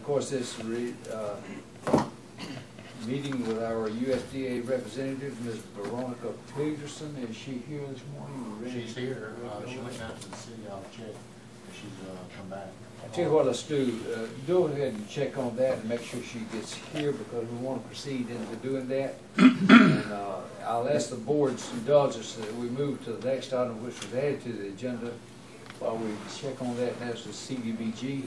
course, this meeting with our USDA representative, Ms. Veronica Peterson. Is she here this morning? She's here. She went down to the city. I'll check. She's come back. I'll tell you what, let's do. Go ahead and check on that and make sure she gets here, because we want to proceed into doing that. And I'll ask the board's indulgence that we move to the next item, which was added to the agenda, while we check on that. And that's the CDBG,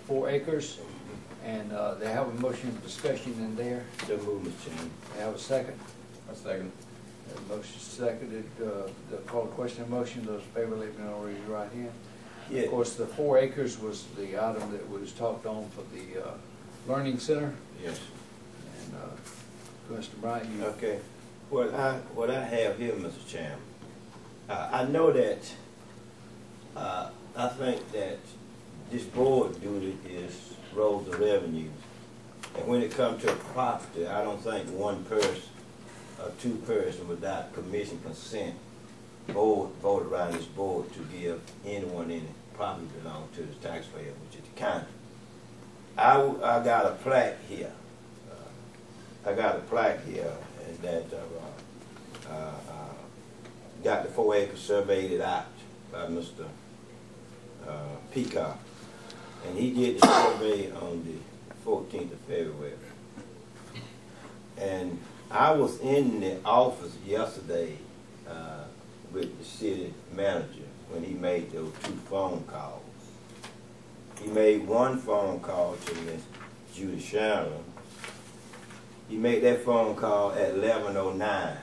4 acres. And they have a motion of discussion in there. So move, Mr. Chairman. They have a second. A second. Motion seconded. The call to question of motion. Those in favor, let me know. Raise your right hand. Yeah. Of course, the 4 acres was the item that was talked on for the learning center. Yes. And Mr. Bryant, you. Okay. What I have here, Mr. Chairman, I know that I think that this board duty is roll the revenues, and when it comes to a property, I don't think one person or 2 persons without commission consent vote around this board to give anyone any property belong to the taxpayer, which is the county. I got a plaque here. That got the 4 acres surveyed out by Mr. Peacock, and he did the survey on the 14th of February. And I was in the office yesterday with the city manager when he made those 2 phone calls. He made one phone call to Miss Judy Sharon. He made that phone call at 11:09,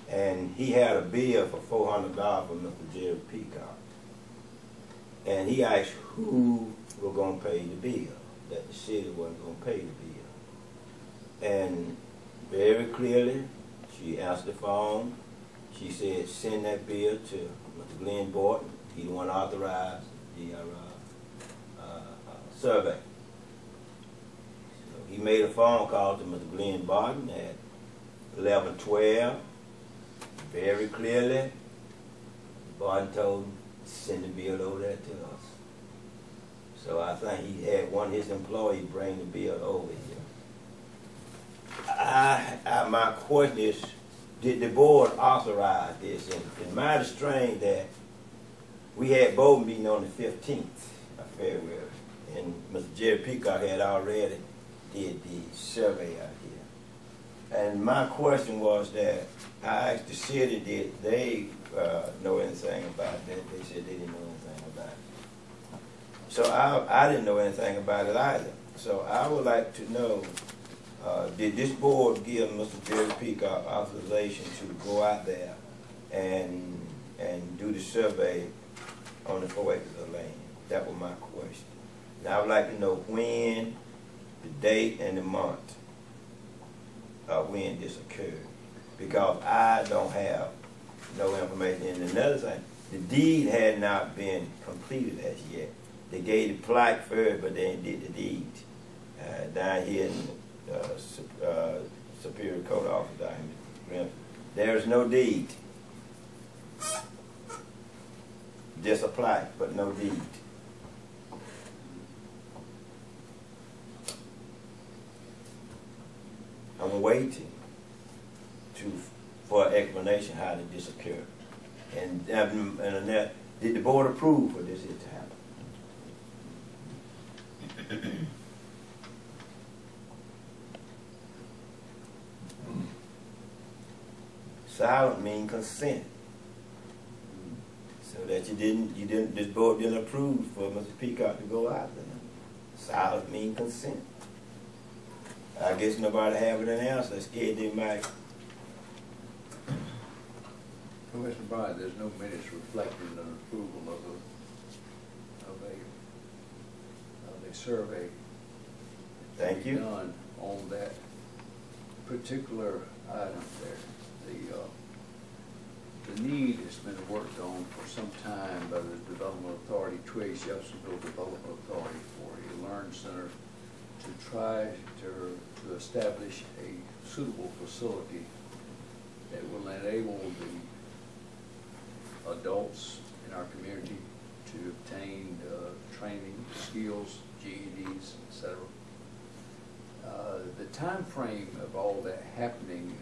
and he had a bill for $400 from Mr. Jerry Peacock. And he asked who was going to pay the bill, that the city wasn't going to pay the bill. And very clearly, she answered the phone. She said, send that bill to Mr. Glenn Borton. He the one authorized the survey. So he made a phone call to Mr. Glenn Borton at 11:12. Very clearly, Borton told him, send the bill over there to us. So I think he had one of his employees bring the bill over here. My question is, did the board authorize this? And it might have strange that we had board meeting on the 15th of February, and Mr. Jerry Peacock had already did the survey out here. And my question was that I asked the city, did they know anything about that? They said they didn't know anything about it. So I didn't know anything about it either. So I would like to know, did this board give Mr. Jerry Peacock authorization to go out there and do the survey on the 4 acres of land? That was my question. Now I would like to know when, the date, and the month of when this occurred, because I don't have no information. And another thing, the deed had not been completed as yet. They gave the plaque first, but they did the deed down here in Superior Court Office down here. There's no deed. Just a plaque, but no deed. I'm waiting for an explanation how did this occur. And did the board approve for this to happen? Silent means consent. So that this board didn't approve for Mr. Peacock to go out there. Silent means consent. I guess nobody have an answer. They're scared they might. Commissioner Bryant, there's no minutes reflecting the approval of a survey. Thank you. Done on that particular item there. The need has been worked on for some time by the Development Authority, Twiggs, Jeffersonville Development Authority, for a Learn Center to try to establish a suitable facility that will enable the adults in our community to obtain training, skills, GEDs, etc. The time frame of all that happening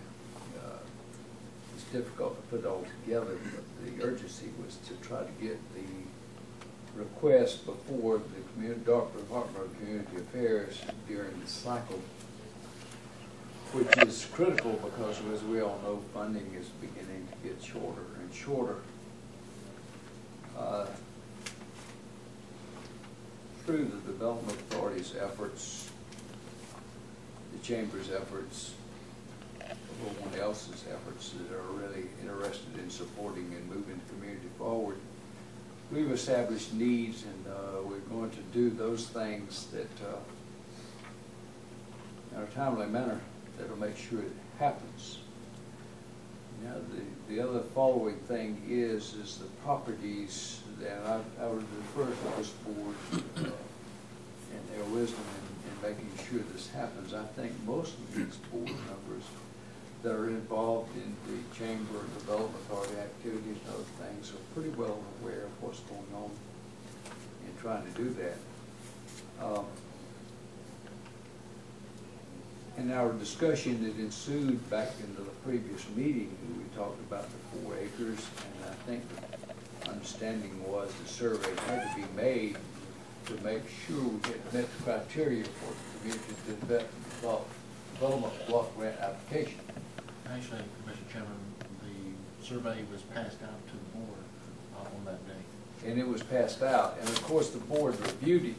is difficult to put all together, but the urgency was to try to get the request before the Department of Community Affairs during the cycle, which is critical because, as we all know, funding is beginning to get shorter and shorter. Through the Development Authority's efforts, the Chamber's efforts, everyone else's efforts that are really interested in supporting and moving the community forward, we've established needs, and we're going to do those things that in a timely manner that'll make sure it happens. Now, the other following thing is the properties that I would refer to this board and their wisdom in making sure this happens. I think most of these board members that are involved in the Chamber and Development Authority activities and other things are pretty well aware of what's going on in trying to do that. In our discussion that ensued back into the previous meeting, we talked about the 4 acres, and I think the understanding was the survey had to be made to make sure we had met the criteria for the community development block grant application. Actually, Mr. Chairman, the survey was passed out to the board on that day. And it was passed out, and of course the board reviewed it.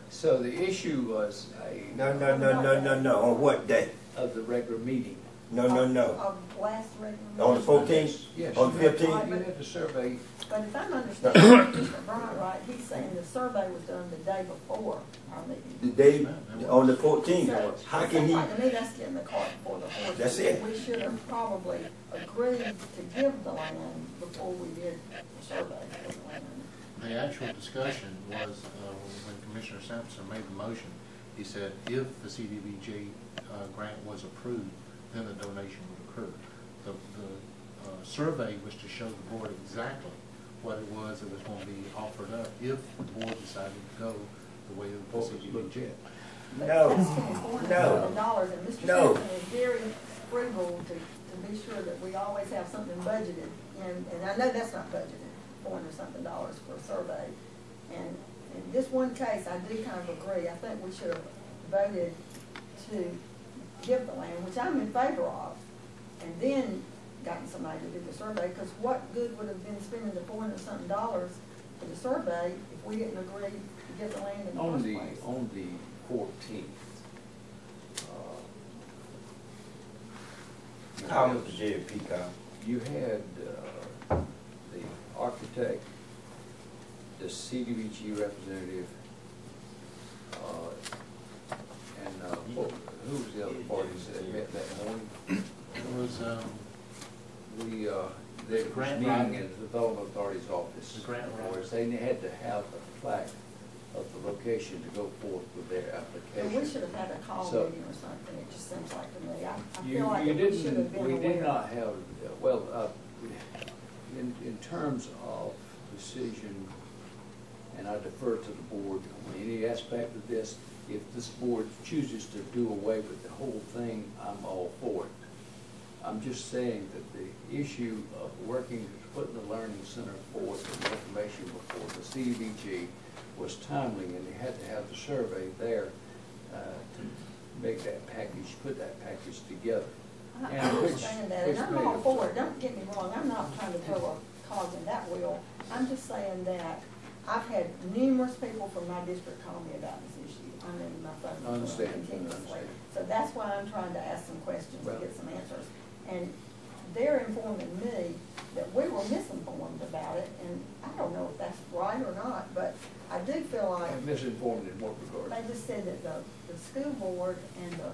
So the issue was No. On what day? of the regular meeting. No. Of last regular meeting. On the 14th? Yes, On the you had- 15th? You had the survey. But if I'm understanding Mr. Bryant right, he's saying the survey was done the day before our meeting. The day, on the 14th. So, How it can seems he? like to me that's getting the cart before the horse. That's it. We should have probably agreed to give the land before we did the survey for the land. The actual discussion was when Commissioner Sampson made the motion, he said if the CDBG grant was approved, then a donation would occur. The survey was to show the board exactly what it was that was going to be offered up if the board decided to go the way of the CDBG. But No. that's $400,000, and Mr. No. Sampson is very frugal to be sure that we always have something budgeted, and I know that's not budgeted, $400-something for a survey. And in this one case, I do kind of agree. I think we should have voted to give the land, which I'm in favor of, and then gotten somebody to do the survey, because what good would have been spending the $400-something for the survey if we didn't agree to give the land in the first place? On the 14th. Call Mr. JP, call. You had the architect, the CDBG representative, and who was the other parties that met that morning? It was They grant meeting writing. in the Development Authority's office. The grant Of writing. course, they had to have a plaque of the location to go forth with their And we application. should have had a call So- meeting or something, it just seems like to me. I You feel like we should have been we aware. did not have, well, in terms of decision, and I defer to the board on any aspect of this, if this board chooses to do away with the whole thing, I'm all for it. I'm just saying that the issue of working, putting the learning center forth and the information before the CDBG was timely, and they had to have the survey there to make that package, put that package together. I And understand that, which and I'm made all it- for it, don't get me wrong, I'm not trying to throw a cog in that wheel. I'm just saying that I've had numerous people from my district call me about this issue. I'm in my phone I understand, continuously. I understand. So that's why I'm trying to ask some questions to Well- get some answers. And they're informing me that we were misinformed about it, and I don't know if that's right or not, but I do feel like I'm misinformed in what regard? they just said that the school board and the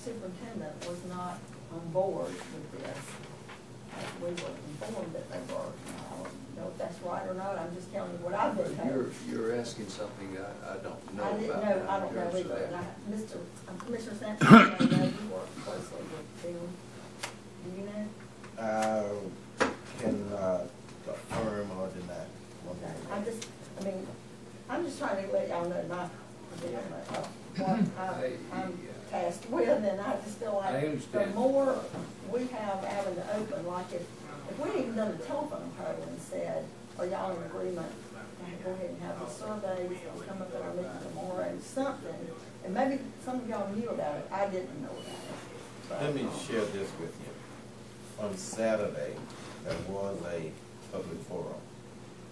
superintendent was not on board with this. We were informed that they were. I don't know if that's right or not, I'm just telling you what I've been told. You're asking something I don't know I about. didn't know, I don't in know terms of either. that. Commissioner Sampson, I know you work closely with them. Do you know? Can affirm or deny. Okay. I just, I mean, I'm just trying to let y'all know my predicament of what I'm tasked with, and I just feel I like the understand. more we have out in the open, like if we even done a telephone poll and said, are y'all in agreement to go ahead and have the surveys, they'll come up at our meeting tomorrow, something, and maybe some of y'all knew about it, I didn't know about it. But, Let me share this with you. On Saturday, there was a public forum,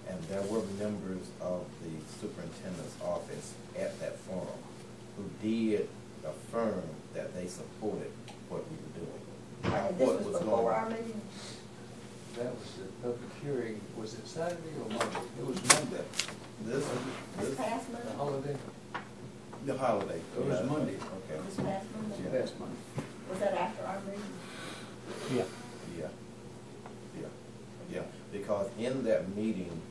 and there were members of the superintendent's office at that forum who did affirm that they supported what we were doing. Now, and this what was was before going our on? meeting. That was the public hearing, was it Saturday or Monday? It was Monday, This past the Monday? holiday, The holiday. It was Monday. Okay. This past Monday? last Monday. Was that after our meeting? Yeah. Yeah, because in that meeting,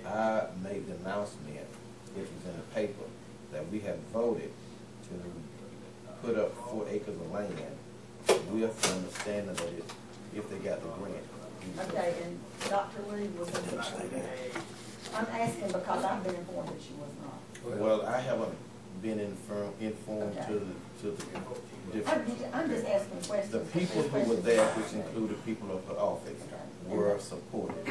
I made the announcement, which was in the paper, that we had voted to put up 4 acres of land with the understanding that if they got the grant. Okay, and Dr. Lee was in support of that. I'm asking because I've been informed that she was not. Well, I haven't been informed Okay. to the different. I'm just asking questions. The people who were there, which included people of her office, were supportive.